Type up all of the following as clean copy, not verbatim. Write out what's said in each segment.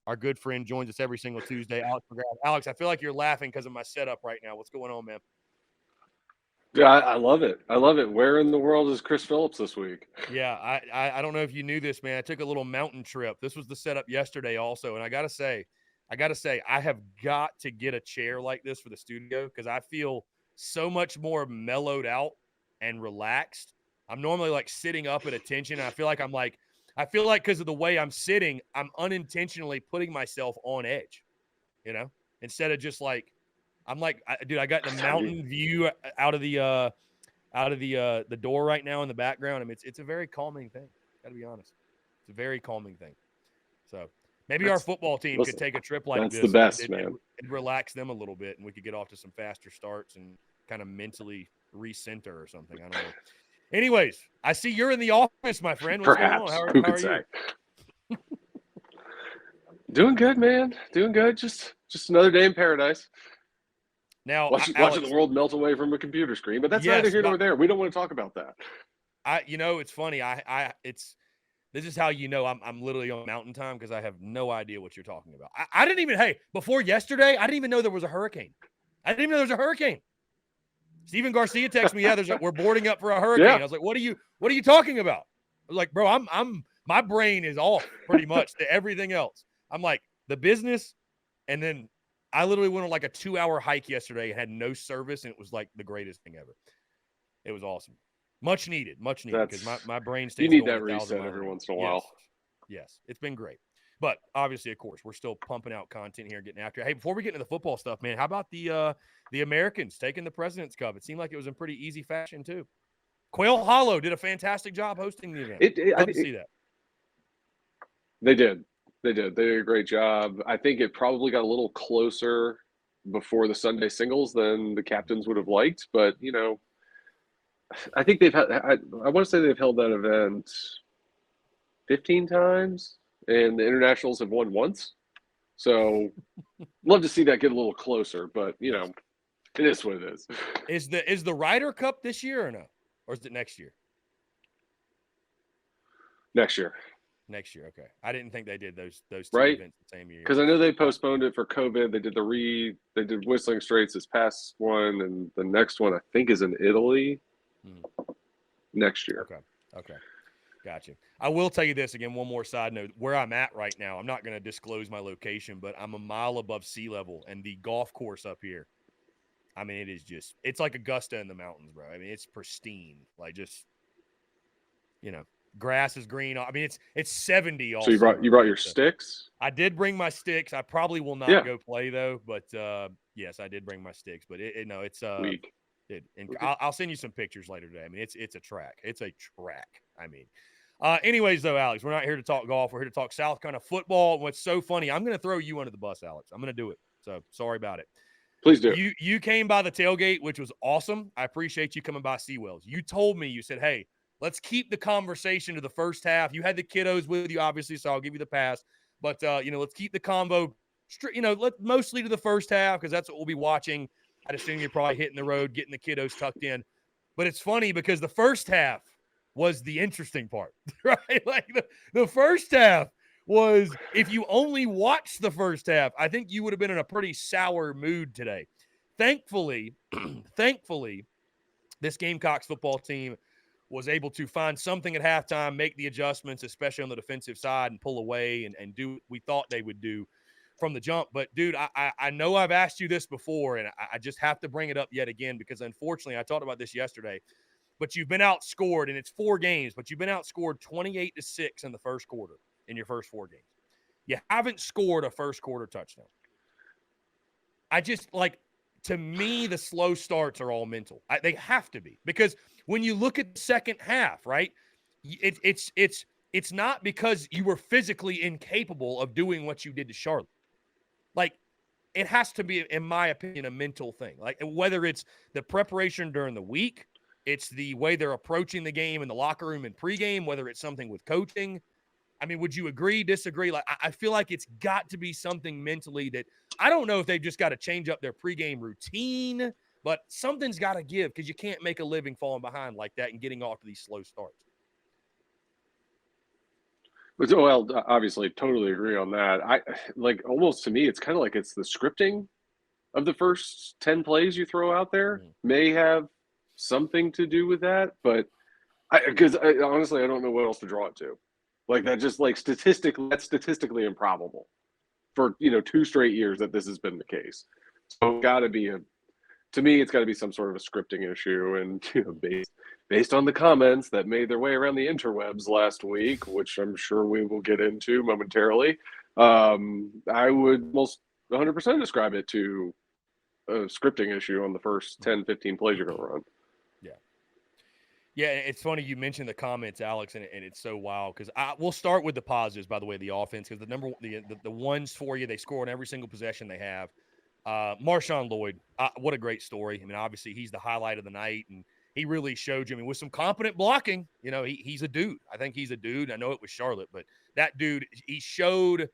Our good friend joins us every single Tuesday, Alex McGrath. Alex, I feel like you're laughing because of my setup right now. What's going on, man? Yeah, I love it. I love it. Where in the world is Chris Phillips this week? Yeah, I don't know if you knew this, man. I took a little mountain trip. This was the setup yesterday also, and I gotta say, I have got to get a chair like this for the studio because I feel so much more mellowed out and relaxed. I'm normally like sitting up at attention. And I feel like because of the way I'm sitting, I'm unintentionally putting myself on edge, instead of just like dude, I got the I mean, mountain view out of the door right now in the background. I mean, it's a very calming thing. Got to be honest, it's a very calming thing. So maybe our that's football team could listen. take a trip like That's the this, and best, it, it, man. it relax them a little bit, and we could get off to some faster starts and kind of mentally recenter or something. I don't know. Anyways, I see you're in the office, my friend. What's going on? Perhaps. How are, Who how could are you? say? Doing good, man. Doing good. Just another day in paradise. Now, Watching the Alex, world melt away from a computer screen, but that's neither yes, here but nor there. We don't want to talk about that. it's funny. This is how you know I'm literally on mountain time because I have no idea what you're talking about. I didn't even, hey, before yesterday, I didn't even know there was a hurricane. I didn't even know there was a hurricane. Steven Garcia texted me, yeah, we're boarding up for a hurricane. Yeah, I was like, what are you talking about? I was like, bro, my brain is off pretty much to everything else. I'm like, the business, and then I literally went on like a 2-hour hike yesterday and had no service, and it was like the greatest thing ever. It was awesome. Much needed because my, that's my brain you stays need going that 1,000 reset miles every an hour. once in a while. Yes. Yes. It's been great. But obviously, of course, we're still pumping out content here and getting after it. Hey, before we get into the football stuff, man, how about the Americans taking the President's Cup? It seemed like it was in pretty easy fashion, too. Quail Hollow did a fantastic job hosting the event. I Love to think see that. they did. They did. They did a great job. I think it probably got a little closer before the Sunday singles than the captains would have liked, but I think they've had. I want to say they've held that event 15 times, and the internationals have won once. So love to see that get a little closer, but Yes. it is what it is. Is the Ryder Cup this year or no? Or is it next year? Next year, Next year, okay. I didn't think they did those two right? events the same year. Because I know they postponed it for COVID. They did Whistling Straits this past one, and the next one I think is in Italy next year. Okay. Okay. Gotcha. I will tell you this again, one more side note. Where I'm at right now, I'm not going to disclose my location, but I'm a mile above sea level, and the golf course up here, I mean, it's like Augusta in the mountains, bro. I mean, it's pristine. Like just, you know, grass is green. I mean, it's 70 all So summer, you brought man. your So sticks? I did bring my sticks. I probably will not Yeah, go play though, but yes, I did bring my sticks. But no, it's week. and Okay. I'll send you some pictures later today. I mean, it's a track. It's a track. I mean, anyways, though, Alex, we're not here to talk golf. We're here to talk South Carolina football. What's so funny? I'm going to throw you under the bus, Alex. I'm going to do it. So sorry about it. Please do. You came by the tailgate, which was awesome. I appreciate you coming by Seawells. You told me, you said, hey, let's keep the conversation to the first half. You had the kiddos with you, obviously, so I'll give you the pass. But let's keep the convo, mostly to the first half because that's what we'll be watching. I'd assume you're probably hitting the road, getting the kiddos tucked in. But it's funny because the first half was the interesting part, right? Like the first half was, if you only watched the first half, I think you would have been in a pretty sour mood today. Thankfully, thankfully, this Gamecocks football team was able to find something at halftime, make the adjustments, especially on the defensive side, and pull away and do what we thought they would do from the jump. But, dude, I know I've asked you this before, and I just have to bring it up yet again because, unfortunately, I talked about this yesterday, but you've been outscored, and it's 4 games, but you've been outscored 28-6 in the first quarter in your first 4 games. You haven't scored a first quarter touchdown. I just, like, to me, the slow starts are all mental. They have to be because when you look at the second half, right, it's not because you were physically incapable of doing what you did to Charlotte. Like, it has to be, in my opinion, a mental thing. Like, whether it's the preparation during the week, it's the way they're approaching the game in the locker room and pregame, whether it's something with coaching. I mean, would you agree, disagree? Like, I feel like it's got to be something mentally that I don't know if they've just got to change up their pregame routine, but something's got to give because you can't make a living falling behind like that and getting off to these slow starts. But, well, obviously, totally agree on that. I like almost to me, it's kind of like it's the scripting of the first 10 plays you throw out there Mm. may have something to do with that, but because honestly, I don't know what else to draw it to. Like Yeah. that, just like statistically, that's statistically improbable for 2 straight years that this has been the case. So, got to be a to me, it's got to be some sort of a scripting issue, and Mm. based on the comments that made their way around the interwebs last week, which I'm sure we will get into momentarily, I would most 100% describe it to a scripting issue on the first Mm. 10, 15 plays you're going to run. Yeah. Yeah, it's funny you mentioned the comments, Alex, and it's so wild because we'll start with the positives. By the way, the offense, because the ones for you, they score on every single possession they have. Marshawn Lloyd, what a great story. I mean, obviously he's the highlight of the night, and he really showed you. I mean, with some competent blocking, he's a dude. I think he's a dude. I know it was Charlotte, but that dude, he showed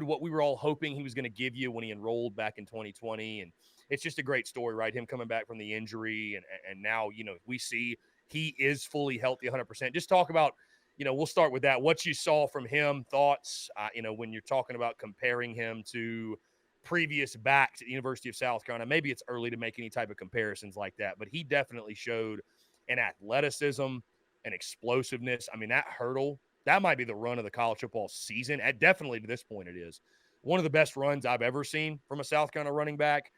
what we were all hoping he was going to give you when he enrolled back in 2020, and it's just a great story, right? Him coming back from the injury, and now we see he is fully healthy 100%. Just talk about, we'll start with that. What you saw from him, thoughts, when you're talking about comparing him to previous back to the University of South Carolina. Maybe it's early to make any type of comparisons like that, but he definitely showed an athleticism, an explosiveness. I mean, that hurdle, that might be the run of the college football season. Definitely to this point, it is one of the best runs I've ever seen from a South Carolina running back.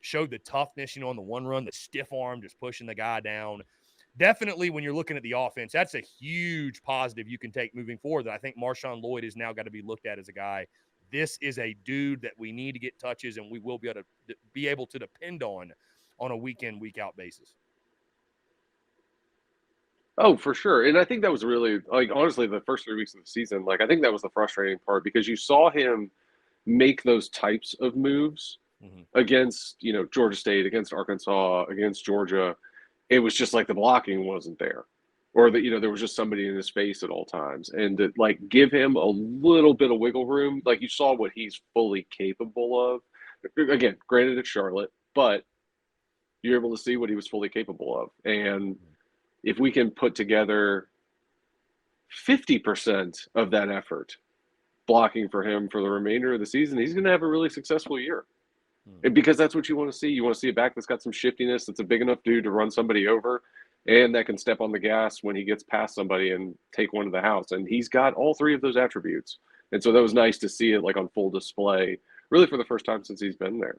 Showed the toughness, on the one run, the stiff arm, just pushing the guy down. Definitely, when you're looking at the offense, that's a huge positive you can take moving forward. That I think Marshawn Lloyd has now got to be looked at as a guy. This is a dude that we need to get touches, and we will be able to depend on a week in, week out basis. Oh, for sure. And I think that was really, like, honestly, the first 3 weeks of the season, like, I think that was the frustrating part because you saw him make those types of moves Mm-hmm. against, Georgia State, against Arkansas, against Georgia. It was just like the blocking wasn't there, or that there was just somebody in his face at all times, and to like give him a little bit of wiggle room, like you saw what he's fully capable of. Again, granted it's Charlotte, but you're able to see what he was fully capable of, and if we can put together 50% of that effort blocking for him for the remainder of the season, he's going to have a really successful year. And because that's what you want to see. You want to see a back that's got some shiftiness, that's a big enough dude to run somebody over, and that can step on the gas when he gets past somebody and take one to the house. And he's got all three of those attributes. And so that was nice to see it like on full display, really for the first time since he's been there.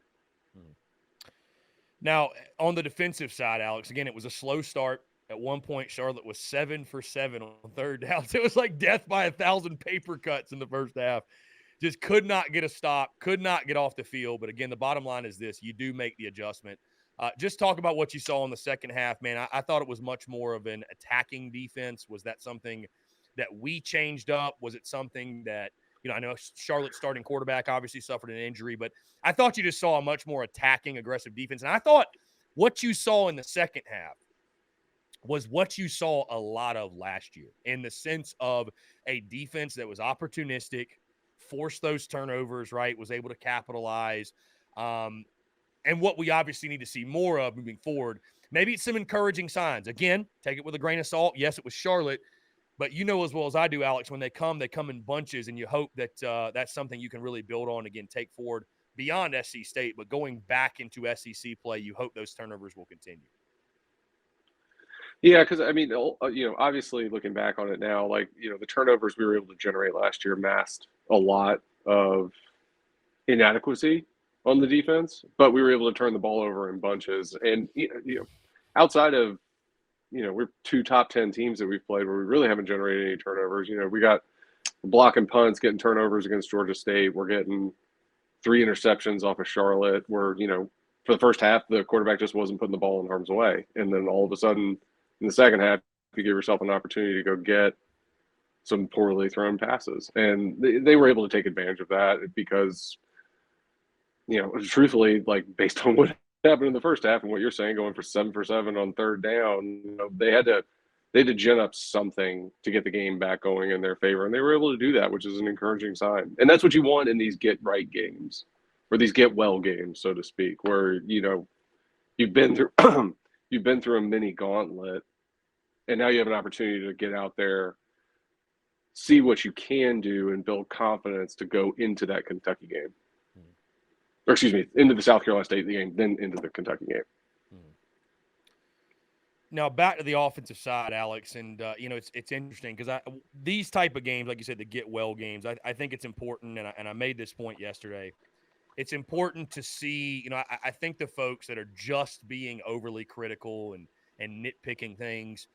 Now, on the defensive side, Alex, again, it was a slow start. At one point, Charlotte was 7 for 7 on third downs. It was like death by 1,000 paper cuts in the first half. Just could not get a stop, could not get off the field. But again, the bottom line is this: you do make the adjustment. Just talk about what you saw in the second half, man. I thought it was much more of an attacking defense. Was that something that we changed up? Was it something that, I know Charlotte's starting quarterback obviously suffered an injury, but I thought you just saw a much more attacking, aggressive defense. And I thought what you saw in the second half was what you saw a lot of last year, in the sense of a defense that was opportunistic, forced those turnovers, right, was able to capitalize. And what we obviously need to see more of moving forward. Maybe it's some encouraging signs. Again, take it with a grain of salt. Yes, it was Charlotte, but you know as well as I do, Alex, when they come in bunches, and you hope that that's something you can really build on, again, take forward beyond SC State, but going back into SEC play, you hope those turnovers will continue. Yeah, because I mean, obviously looking back on it now, like the turnovers we were able to generate last year masked a lot of inadequacy on the defense, but we were able to turn the ball over in bunches. And outside of we're two top 10 teams that we've played where we really haven't generated any turnovers. We got blocking punts, getting turnovers against Georgia State. We're getting 3 interceptions off of Charlotte. Where for the first half, the quarterback just wasn't putting the ball in harm's way, and then all of a sudden, in the second half, you give yourself an opportunity to go get some poorly thrown passes, and they were able to take advantage of that because, truthfully, like based on what happened in the first half and what you're saying, going for 7 for 7 on third down, they had to gin up something to get the game back going in their favor, and they were able to do that, which is an encouraging sign. And that's what you want in these get right games, or these get well games, so to speak, where you've been through you've been through a mini gauntlet, and now you have an opportunity to get out there, see what you can do and build confidence to go into that Kentucky game. Or excuse me, into the South Carolina State game, then into the Kentucky game. Now back to the offensive side, Alex, and it's interesting because these type of games, like you said, the get well games, I think it's important, and I made this point yesterday. It's important to see, I think the folks that are just being overly critical and nitpicking things,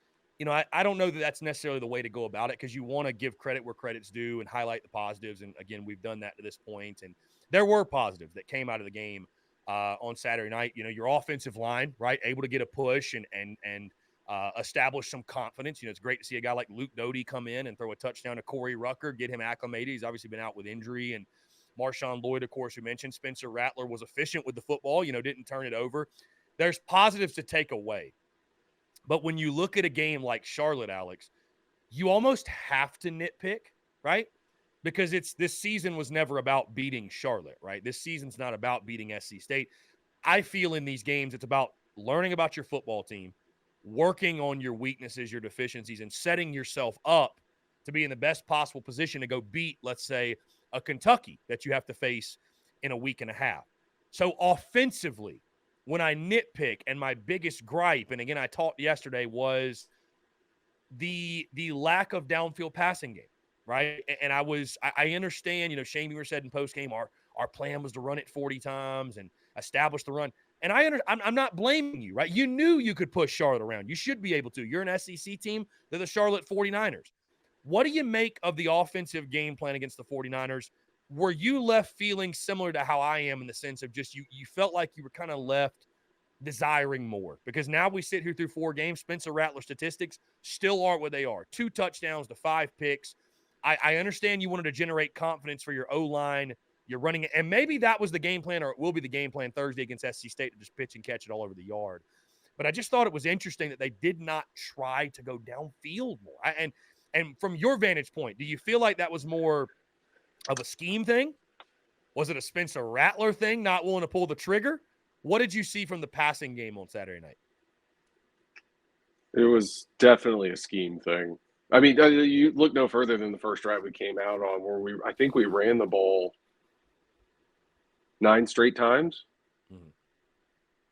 I don't know that that's necessarily the way to go about it, because you want to give credit where credit's due and highlight the positives. And again, we've done that to this point, and there were positives that came out of the game on Saturday night. Your offensive line, right, able to get a push and establish some confidence. It's great to see a guy like Luke Doty come in and throw a touchdown to Corey Rucker, get him acclimated. He's obviously been out with injury. And Marshawn Lloyd, of course, we mentioned. Spencer Rattler was efficient with the football, didn't turn it over. There's positives to take away. But when you look at a game like Charlotte, Alex, you almost have to nitpick, right? Because this season was never about beating Charlotte, right? This season's not about beating SC State. I feel in these games it's about learning about your football team, working on your weaknesses, your deficiencies, and setting yourself up to be in the best possible position to go beat, let's say, a Kentucky that you have to face in a week and a half. So offensively, when I nitpick, and my biggest gripe, and again, I talked yesterday, was the lack of downfield passing game, right? And I understand, Shane Beamer said in postgame, our plan was to run it 40 times and establish the run. And I'm not blaming you, right? You knew you could push Charlotte around. You should be able to. You're an SEC team. They're the Charlotte 49ers. What do you make of the offensive game plan against the 49ers? Were you left feeling similar to how I am, in the sense of just you felt like you were kind of left desiring more? Because now we sit here through 4 games. Spencer Rattler statistics still aren't what they are. 2 touchdowns to 5 picks. I understand you wanted to generate confidence for your O-line. You're running it. And maybe that was the game plan, or it will be the game plan Thursday against SC State, to just pitch and catch it all over the yard. But I just thought it was interesting that they did not try to go downfield more. And from your vantage point, do you feel like that was more of a scheme thing? Was it a Spencer Rattler thing, not willing to pull the trigger? What did you see from the passing game on Saturday night? It was definitely a scheme thing. I mean, you look no further than the first drive we came out on, where I think we ran the ball 9 straight times. Mm-hmm.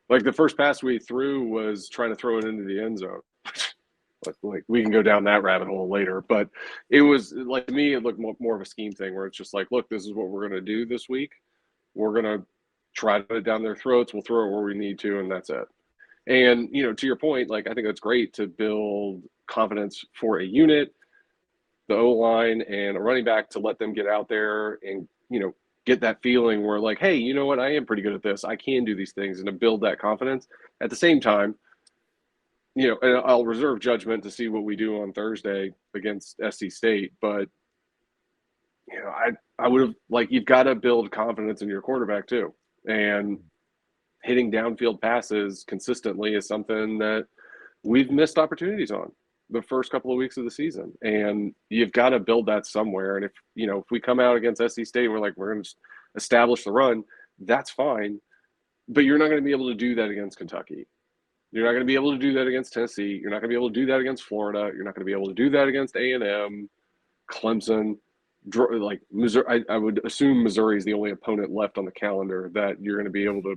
Like, the first pass we threw was trying to throw it into the end zone. Like we can go down that rabbit hole later, but it was, like, to me, it looked more of a scheme thing, where it's just like, look, this is what we're going to do this week. We're going to try to put it down their throats. We'll throw it where we need to, and that's it. And, to your point, like, I think that's great to build confidence for a unit, the O-line, and a running back, to let them get out there and, get that feeling where, like, hey, you know what, I am pretty good at this. I can do these things, and to build that confidence. At the same time, and I'll reserve judgment to see what we do on Thursday against SC State, but, I would have, like, you've got to build confidence in your quarterback too. And hitting downfield passes consistently is something that we've missed opportunities on the first couple of weeks of the season. And you've got to build that somewhere. And if we come out against SC State and we're going to establish the run, that's fine. But you're not going to be able to do that against Kentucky. You're not going to be able to do that against Tennessee. You're not going to be able to do that against Florida. You're not going to be able to do that against A&M, Clemson, like Missouri. I would assume Missouri is the only opponent left on the calendar that you're going to be able to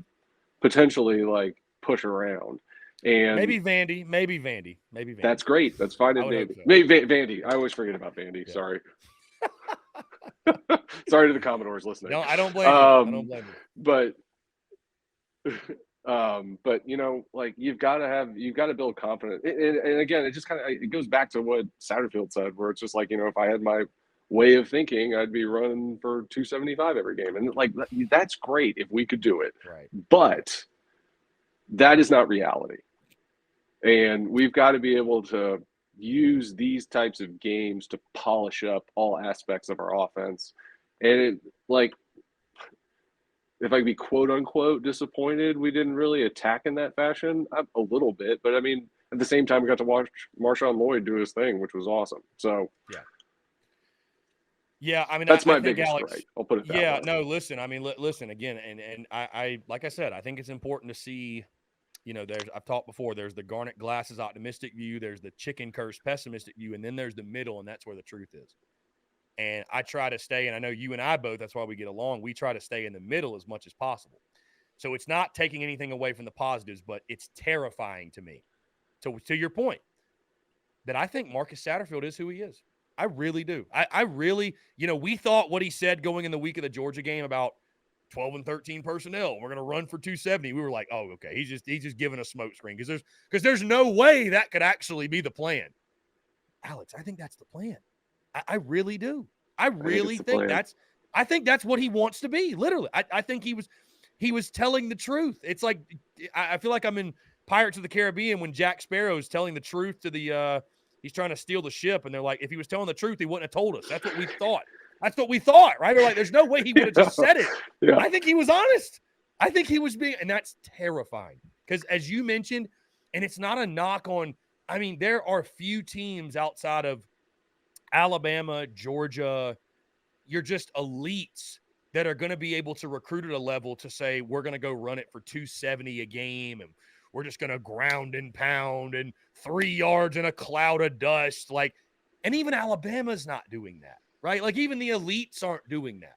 potentially, like, push around. And maybe Vandy. That's great. That's fine. And Vandy. So. Maybe Vandy. I always forget about Vandy. Yeah. Sorry. Sorry to the Commodores listening. No, I don't blame you. I don't blame you. But like, you've got to build confidence. And again, it just it goes back to what Satterfield said, where it's just like, if I had my way of thinking, I'd be running for 275 every game. And, like, that's great if we could do it. Right. But that is not reality. And we've got to be able to use these types of games to polish up all aspects of our offense. And if I could be quote unquote disappointed we didn't really attack in that fashion, a little bit. But I mean, at the same time, we got to watch Marshawn Lloyd do his thing, which was awesome. So yeah, I mean, that's my think, biggest Alex, right. I'll put it that way. Yeah, no, listen. I mean, listen again, and I like I said, I think it's important to see. I've talked before, there's the garnet glasses optimistic view, there's the chicken curse pessimistic view, and then there's the middle, and that's where the truth is. And I try to stay, and I know you and I both, that's why we get along. We try to stay in the middle as much as possible. So it's not taking anything away from the positives, but it's terrifying to me. To your point, that I think Marcus Satterfield is who he is. I really do. I really, we thought what he said going in the week of the Georgia game about 12 and 13 personnel. We're going to run for 270. We were like, oh, okay. He's just giving a smoke screen because there's no way that could actually be the plan. Alex, I think that's the plan. I really do. I really think that's what he wants to be. Literally, I think he was telling the truth. It's like I feel like I'm in Pirates of the Caribbean when Jack Sparrow's telling the truth to the he's trying to steal the ship, and they're like, if he was telling the truth, he wouldn't have told us. That's what we thought. That's what we thought, right? We're like, there's no way he would have just said it. Yeah. I think he was honest. I think he was being, and that's terrifying because as you mentioned, and it's not a knock on. I mean, there are few teams outside of Alabama, Georgia. You're just elites that are going to be able to recruit at a level to say, we're going to go run it for 270 a game. And we're just going to ground and pound and 3 yards in a cloud of dust. Like, and even Alabama's not doing that, right? Like even the elites aren't doing that,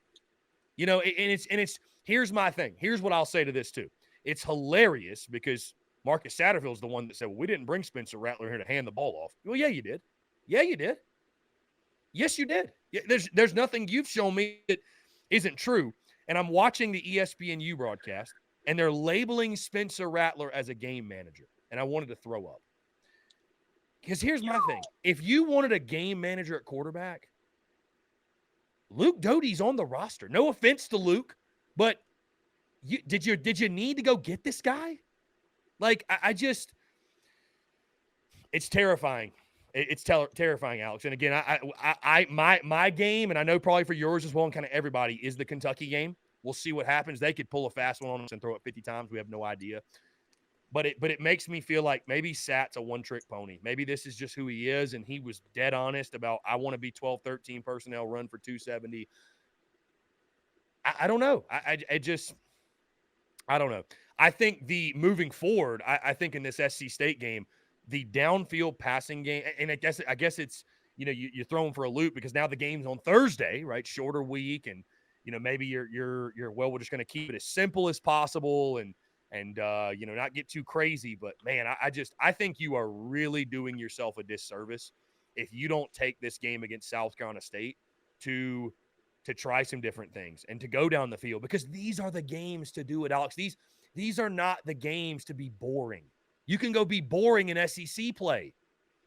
and it's, here's my thing. Here's what I'll say to this too. It's hilarious because Marcus Satterfield's the one that said, well, we didn't bring Spencer Rattler here to hand the ball off. Well, yeah, you did. Yeah, you did. Yes, you did. There's nothing you've shown me that isn't true. And I'm watching the ESPNU broadcast, and they're labeling Spencer Rattler as a game manager. And I wanted to throw up. Because here's my thing. If you wanted a game manager at quarterback, Luke Doty's on the roster. No offense to Luke, but did you need to go get this guy? Like, I just – it's terrifying. It's terrifying, Alex. And again, my game, and I know probably for yours as well, and kind of everybody, is the Kentucky game. We'll see what happens. They could pull a fast one on us and throw it 50 times. We have no idea. But it makes me feel like maybe Sat's a one-trick pony. Maybe this is just who he is, and he was dead honest about, I want to be 12, 13 personnel, run for 270. I don't know. I don't know. I think the moving forward, I think in this SC State game, the downfield passing game, and I guess it's, you're throwing for a loop because now the game's on Thursday, right? Shorter week, and maybe you're we're just going to keep it as simple as possible and not get too crazy. But man, I think you are really doing yourself a disservice if you don't take this game against South Carolina State to try some different things and to go down the field, because these are the games to do it, Alex. These are not the games to be boring. You can go be boring in SEC play.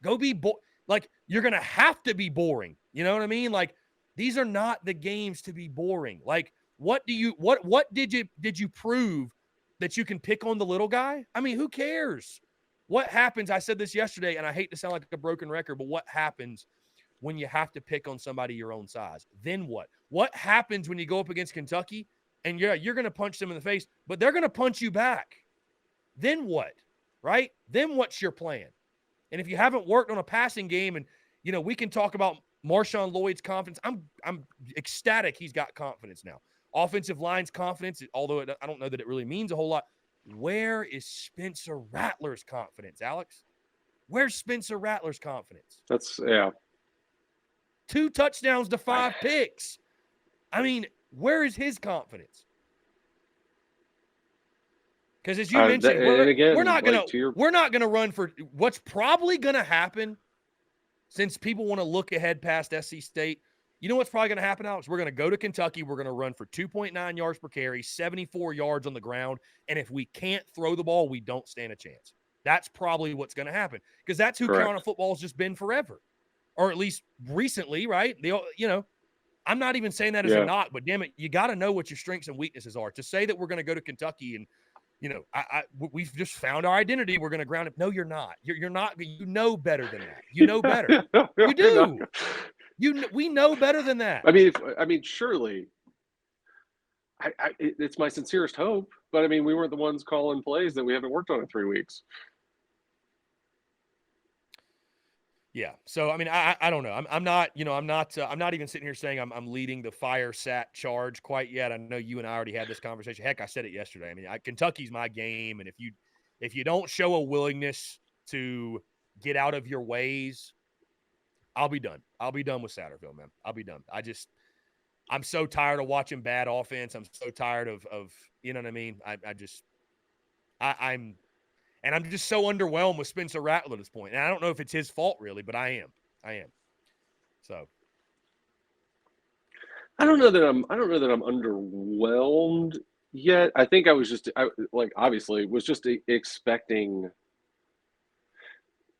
Go be like, you're going to have to be boring. You know what I mean? Like, these are not the games to be boring. Like, what did you prove that you can pick on the little guy? I mean, who cares? What happens? I said this yesterday, and I hate to sound like a broken record, but what happens when you have to pick on somebody your own size? Then what? What happens when you go up against Kentucky and you're going to punch them in the face, but they're going to punch you back? Then what? Right? Then what's your plan? And if you haven't worked on a passing game, and we can talk about Marshawn Lloyd's confidence. I'm ecstatic he's got confidence now. Offensive line's confidence, although I don't know that it really means a whole lot. Where is Spencer Rattler's confidence, Alex? Where's Spencer Rattler's confidence? 2 touchdowns to 5 picks. I mean, where is his confidence? Because as you mentioned, we're not gonna run for what's probably gonna happen. Since people want to look ahead past SC State, you know what's probably going to happen, Alex? We're going to go to Kentucky. We're going to run for 2.9 yards per carry, 74 yards on the ground. And if we can't throw the ball, we don't stand a chance. That's probably what's going to happen, because that's who Carolina football has just been forever, or at least recently, right? I'm not even saying that as a knock, but damn it, you got to know what your strengths and weaknesses are. To say that we're going to go to Kentucky and we've just found our identity, we're going to ground it. No, you're not. You're not. You know better than that. You know better. You do. We know better than that. I mean, surely. It's my sincerest hope, but I mean, we weren't the ones calling plays that we haven't worked on in 3 weeks. Yeah. So, I mean, I don't know. I'm not even sitting here saying I'm leading the fire sat charge quite yet. I know you and I already had this conversation. Heck, I said it yesterday. I mean, Kentucky's my game. And if you don't show a willingness to get out of your ways, I'll be done. I'll be done with Satterfield, man. I'll be done. I'm so tired of watching bad offense. I'm so tired of you know what I mean? I'm just so underwhelmed with Spencer Rattler at this point. And I don't know if it's his fault really, but I am. So I don't know that I'm underwhelmed yet. I think obviously was just expecting.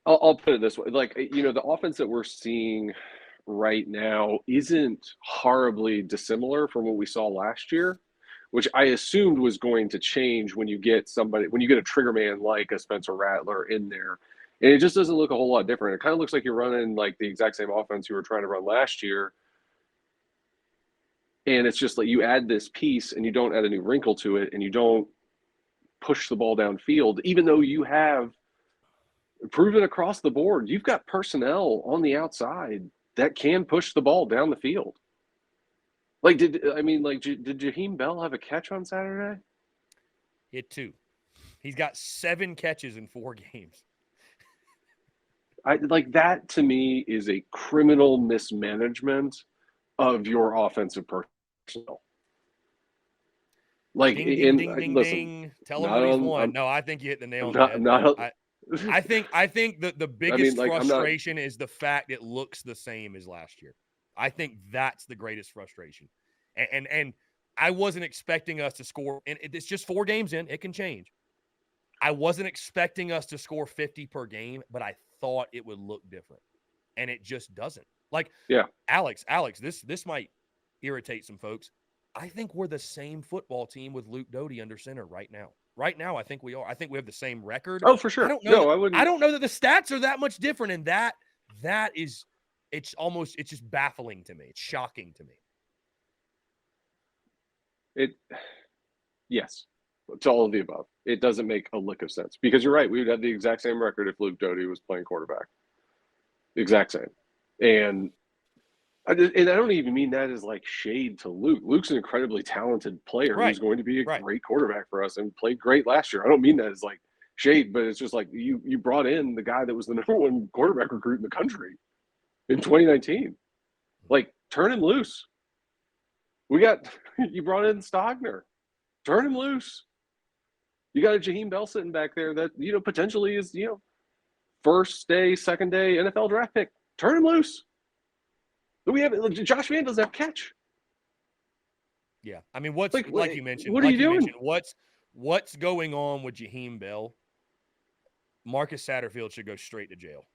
I'll put it this way: the offense that we're seeing right now isn't horribly dissimilar from what we saw last year, which I assumed was going to change when you get a trigger man like a Spencer Rattler in there. And it just doesn't look a whole lot different. It kind of looks like you're running like the exact same offense you were trying to run last year. And it's just like you add this piece and you don't add a new wrinkle to it and you don't push the ball downfield, even though you have proven across the board, you've got personnel on the outside that can push the ball down the field. Did Jaheim Bell have a catch on Saturday? hit 2. He's got 7 catches in 4 games. That to me is a criminal mismanagement of your offensive personnel. Ding, ding. Tell him what he's won. No, I think you hit the nail on the head. I think the biggest frustration is the fact it looks the same as last year. I think that's the greatest frustration. And I wasn't expecting us to score, and it's just 4 games in, it can change. I wasn't expecting us to score 50 per game, but I thought it would look different. And it just doesn't. Alex, this might irritate some folks. I think we're the same football team with Luke Doty under center right now. Right now, I think we are. I think we have the same record. Oh, for sure. I don't know. I don't know that the stats are that much different, and it's just baffling to me. It's shocking to me. Yes, to all of the above. It doesn't make a lick of sense because you're right. We would have the exact same record if Luke Doty was playing quarterback. Exact same. And I don't even mean that as like shade to Luke. Luke's an incredibly talented player who's going to be a great quarterback for us and played great last year. I don't mean that as like shade, but it's just like you brought in the guy that was the number 1 quarterback recruit in the country in 2019. Turn him loose. You brought in Stogner. Turn him loose. You got a Jaheim Bell sitting back there that, potentially is, first day, second day NFL draft pick. Turn him loose. Josh Vann doesn't have catch. Yeah. I mean, what's like you mentioned, what are you doing? What's going on with Jaheim Bell? Marcus Satterfield should go straight to jail.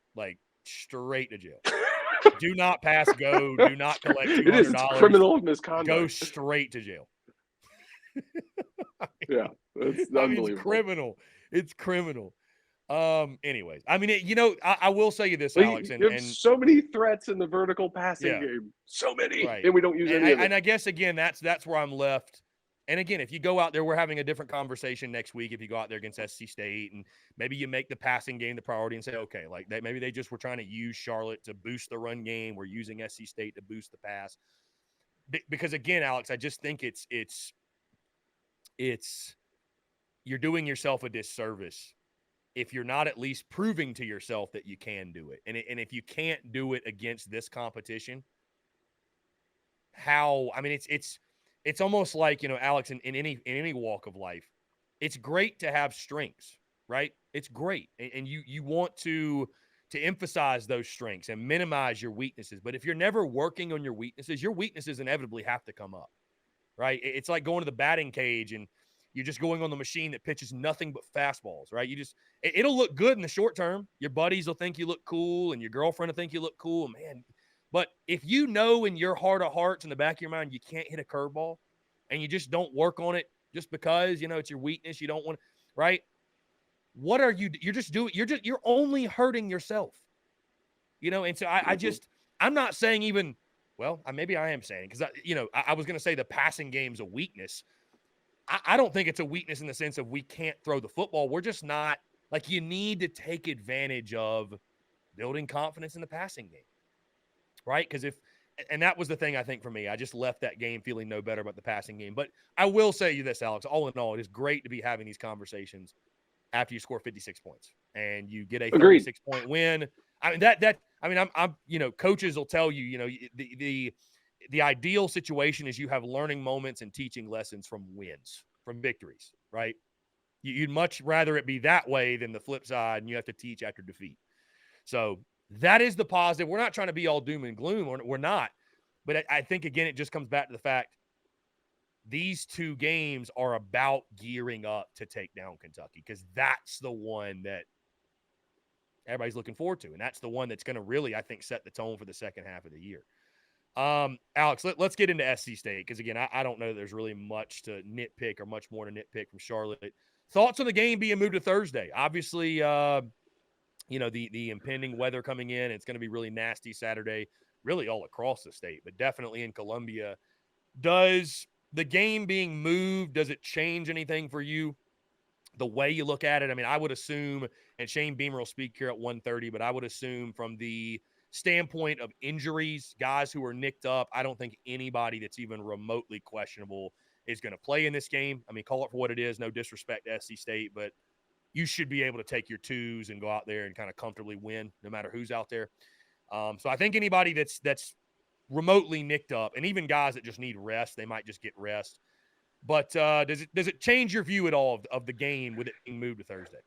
Straight to jail. Do not pass go. Do not collect $200. It is criminal misconduct. Go straight to jail. Yeah, it's unbelievable. It's criminal. It's criminal. Anyways, I mean, I will say you this, Alex, and so many threats in the vertical passing game, so many, and we don't use any of it. And I guess again, that's where I'm left. And again, if you go out there, we're having a different conversation next week. If you go out there against SC State, and maybe you make the passing game the priority and say, okay, maybe they just were trying to use Charlotte to boost the run game. We're using SC State to boost the pass. Because again, Alex, I just think it's you're doing yourself a disservice if you're not at least proving to yourself that you can do it. And if you can't do it against this competition, it's almost like, Alex, in any walk of life, it's great to have strengths, right? It's great. And you want to emphasize those strengths and minimize your weaknesses. But if you're never working on your weaknesses inevitably have to come up, right? It's like going to the batting cage and you're just going on the machine that pitches nothing but fastballs, right? It'll look good in the short term. Your buddies will think you look cool and your girlfriend will think you look cool, man. But if you know in your heart of hearts, in the back of your mind, you can't hit a curveball and you just don't work on it just because, it's your weakness, you don't want, right? What are you? You're only hurting yourself, And so I'm not saying even, well, maybe I am saying, because I was going to say the passing game's a weakness. I don't think it's a weakness in the sense of we can't throw the football. We're just not, you need to take advantage of building confidence in the passing game, right? And that was the thing I think for me. I just left that game feeling no better about the passing game. But I will say you this, Alex, all in all, it is great to be having these conversations after you score 56 points and you get a 36-point win. I mean, I'm coaches will tell you, the ideal situation is you have learning moments and teaching lessons from wins, from victories, right? You'd much rather it be that way than the flip side, and you have to teach after defeat. So that is the positive. We're not trying to be all doom and gloom. We're not. But I think, again, it just comes back to the fact these two games are about gearing up to take down Kentucky, because that's the one that everybody's looking forward to. And that's the one that's going to really, I think, set the tone for the second half of the year. Alex, let's get into SC State, because, again, I don't know that there's really much to nitpick or much more to nitpick from Charlotte. Thoughts on the game being moved to Thursday? Obviously, the impending weather coming in. It's going to be really nasty Saturday, really all across the state, but definitely in Columbia. Does the game being moved, does it change anything for you, the way you look at it? I mean, I would assume, and Shane Beamer will speak here at 1:30, but I would assume from the standpoint of injuries, guys who are nicked up, I don't think anybody that's even remotely questionable is going to play in this game. I mean, call it for what it is. No disrespect to SC State, but you should be able to take your twos and go out there and kind of comfortably win no matter who's out there. So I think anybody that's remotely nicked up, and even guys that just need rest, they might just get rest. But does it change your view at all of the game with it being moved to Thursday?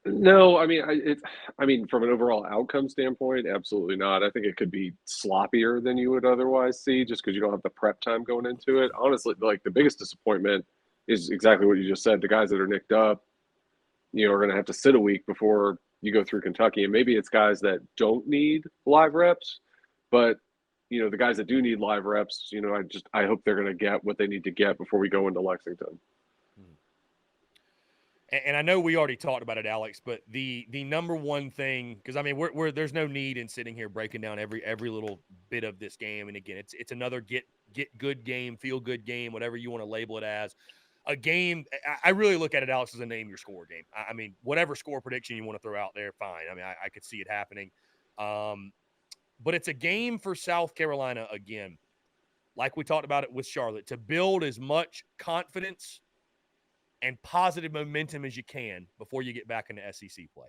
No, I mean, from an overall outcome standpoint, absolutely not. I think it could be sloppier than you would otherwise see, just because you don't have the prep time going into it. Honestly, like, the biggest disappointment is exactly what you just said. The guys that are nicked up, are going to have to sit a week before you go through Kentucky, and maybe it's guys that don't need live reps, but the guys that do need live reps, I hope they're going to get what they need to get before we go into Lexington. And I know we already talked about it, Alex, but the number one thing, because I mean, we're there's no need in sitting here breaking down every little bit of this game. And again, it's another get good game, feel good game, whatever you want to label it as. A game, I really look at it, Alex, as a name your score game. I mean, whatever score prediction you want to throw out there, fine. I mean, I could see it happening. But it's a game for South Carolina, again, like we talked about it with Charlotte, to build as much confidence and positive momentum as you can before you get back into SEC play.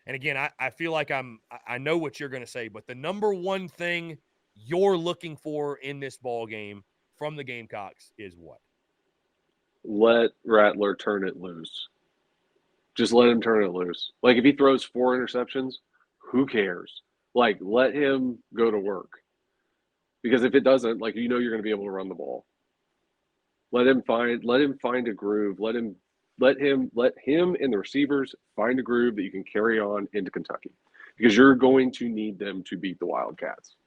And again, I feel like I know what you're going to say, but the number one thing you're looking for in this ball game from the Gamecocks is what? Let Rattler turn it loose. Just let him turn it loose. Like, if he throws 4 interceptions, who cares? Like, let him go to work. Because if it doesn't, like, you're going to be able to run the ball. Let him find a groove. Let him and the receivers find a groove that you can carry on into Kentucky, because you're going to need them to beat the Wildcats.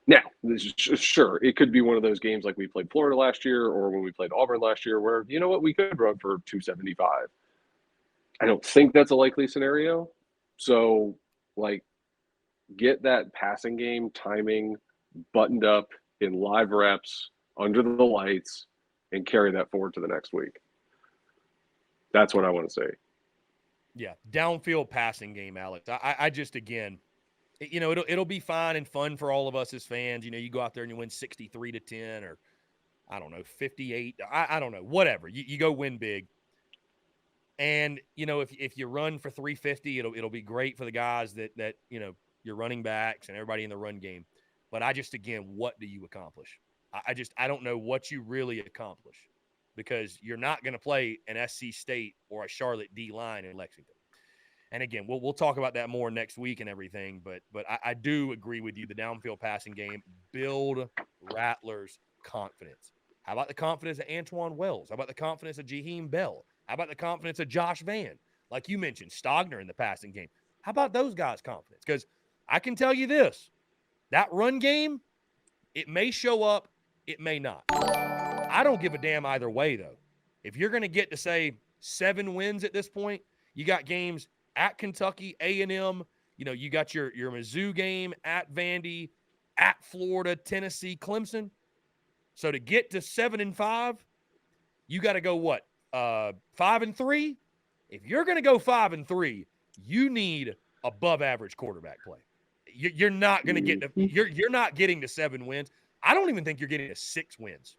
Now, sure, it could be one of those games like we played Florida last year, or when we played Auburn last year, where, we could run for 275. I don't think that's a likely scenario. So, like, get that passing game timing buttoned up in live reps under the lights and carry that forward to the next week. That's what I want to say. Yeah, downfield passing game, Alex. I just, again, it'll be fine and fun for all of us as fans. You go out there and you win 63-10, or I don't know, 58. I don't know, whatever. You go win big. And, if you run for 350, it'll be great for the guys that your running backs and everybody in the run game. But I just, again, what do you accomplish? I don't know what you really accomplish, because you're not going to play an SC State or a Charlotte D line in Lexington. And again, we'll talk about that more next week and everything. But I do agree with you. The downfield passing game, build Rattler's confidence. How about the confidence of Antoine Wells? How about the confidence of Jaheim Bell? How about the confidence of Josh Vann? Like you mentioned, Stogner in the passing game. How about those guys' confidence? Because I can tell you this, that run game, it may show up, it may not. I don't give a damn either way, though. If you're going to get to, say, 7 wins at this point, you got games at Kentucky, A&M. You got your Mizzou game, at Vandy, at Florida, Tennessee, Clemson. So to get to 7-5, you got to go what? 5-3? If you're going to go 5-3, you need above average quarterback play. You're not going to get you're not getting to 7 wins. I don't even think you're getting to 6 wins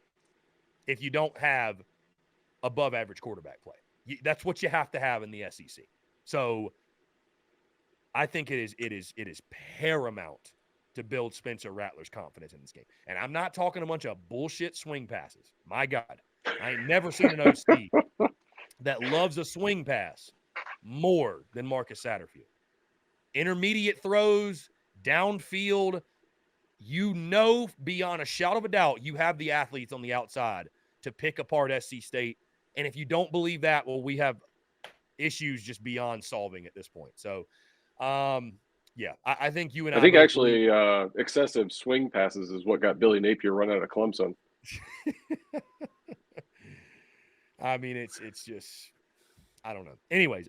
if you don't have above average quarterback play. That's what you have to have in the SEC. So I think it is paramount to build Spencer Rattler's confidence in this game. And I'm not talking a bunch of bullshit swing passes. My God, I ain't never seen an OC that loves a swing pass more than Marcus Satterfield. Intermediate throws, downfield, beyond a shadow of a doubt, you have the athletes on the outside to pick apart SC State. And if you don't believe that, well, we have issues just beyond solving at this point. So, yeah, I think you and I I think both actually excessive swing passes is what got Billy Napier run out of Clemson. I mean, it's just, I don't know. Anyways,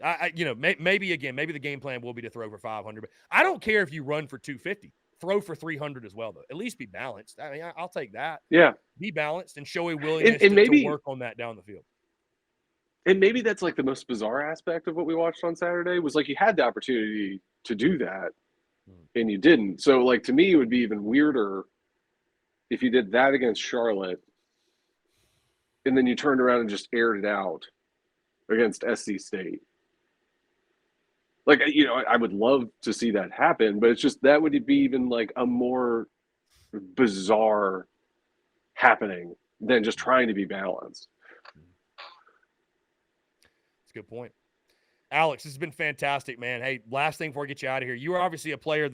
maybe the game plan will be to throw for 500, but I don't care if you run for 250. Throw for 300 as well, though. At least be balanced. I mean, I'll take that. Yeah. Be balanced and show a willingness and maybe, to work on that down the field. And maybe that's like the most bizarre aspect of what we watched on Saturday was like you had the opportunity to do that and you didn't. So like to me, it would be even weirder if you did that against Charlotte and then you turned around and just aired it out against SC State. Like, I would love to see that happen, but it's just that would be even like a more bizarre happening than just trying to be balanced. That's a good point. Alex, this has been fantastic, man. Hey, last thing before I get you out of here, you were obviously a player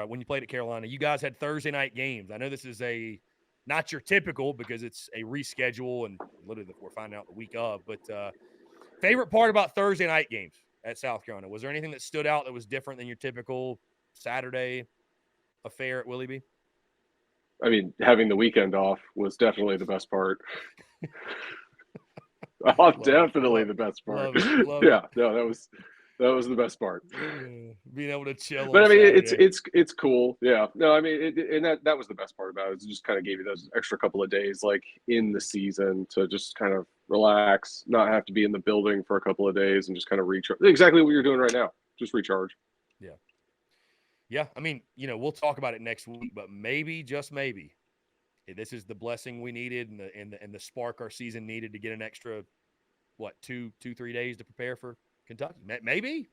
when you played at Carolina, you guys had Thursday night games. I know this is not your typical because it's a reschedule and literally we're finding out the week of, but favorite part about Thursday night games at South Carolina, was there anything that stood out that was different than your typical Saturday affair at Willie B? I mean, having the weekend off was definitely the best part. Definitely the best part. Yeah, no, that was the best part. Being able to chill. But I mean, it's cool. Yeah, no, I mean, and that was the best part about it. It just kind of gave you those extra couple of days, like in the season, to just kind of relax, not have to be in the building for a couple of days, and just kind of recharge. Exactly what you're doing right now. Just recharge. Yeah. Yeah, I mean, we'll talk about it next week, but maybe, just maybe, this is the blessing we needed and the spark our season needed to get an extra, 2-3 days to prepare for Kentucky. Maybe.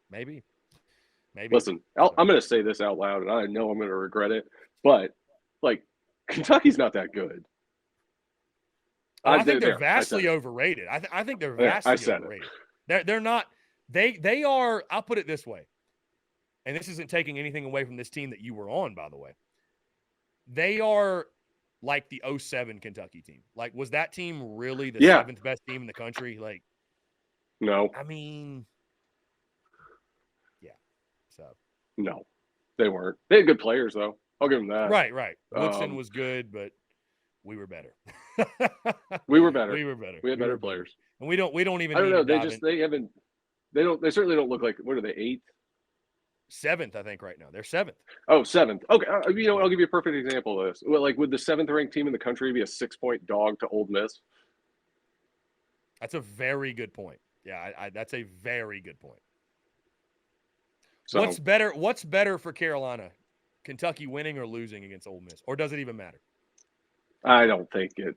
Listen, I'm going to say this out loud, and I know I'm going to regret it, but like Kentucky's not that good. I think they're vastly overrated. I think they're vastly overrated. They're not. They are. I'll put it this way, and this isn't taking anything away from this team that you were on, by the way. They are like the 07 Kentucky team. Like, was that team really the seventh best team in the country? Like, no. I mean, yeah. So no, they weren't. They had good players, though. I'll give them that. Right. Woodson was good, but we were better. We were better. We had better players, and we don't even. I don't know. They certainly don't look like. What are they? 8th, 7th, I think right now. They're 7th. Oh, 7th. Okay, I'll give you a perfect example of this. Well, like, would the 7th ranked team in the country be a 6-point dog to Ole Miss? That's a very good point. Yeah, that's a very good point. So, What's better for Carolina? Kentucky winning or losing against Ole Miss? Or does it even matter? I don't think it.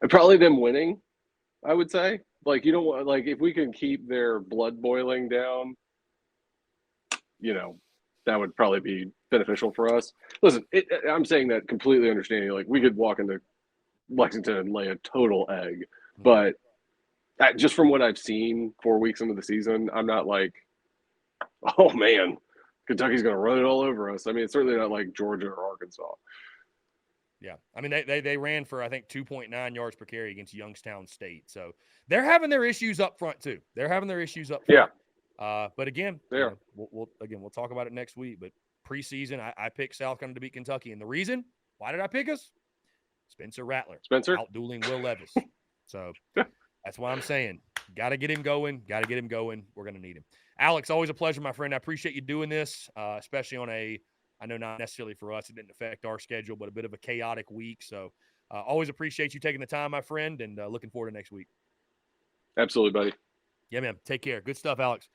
Probably them winning, I would say. Like, you don't want, like, if we can keep their blood boiling down, that would probably be beneficial for us. Listen, I'm saying that completely understanding. Like, we could walk into Lexington and lay a total egg, but just from what I've seen 4 weeks into the season, I'm not like, oh man, Kentucky's going to run it all over us. I mean, it's certainly not like Georgia or Arkansas. Yeah. I mean, they ran for, I think, 2.9 yards per carry against Youngstown State. So they're having their issues up front too. Yeah. But again, we'll talk about it next week. But preseason, I picked South Carolina to beat Kentucky. And the reason, why did I pick us? Spencer Rattler. Out-dueling Will Levis. So that's why I'm saying, got to get him going. We're going to need him. Alex, always a pleasure, my friend. I appreciate you doing this, especially on I know not necessarily for us, it didn't affect our schedule, but a bit of a chaotic week. So always appreciate you taking the time, my friend, and looking forward to next week. Absolutely, buddy. Yeah, man. Take care. Good stuff, Alex.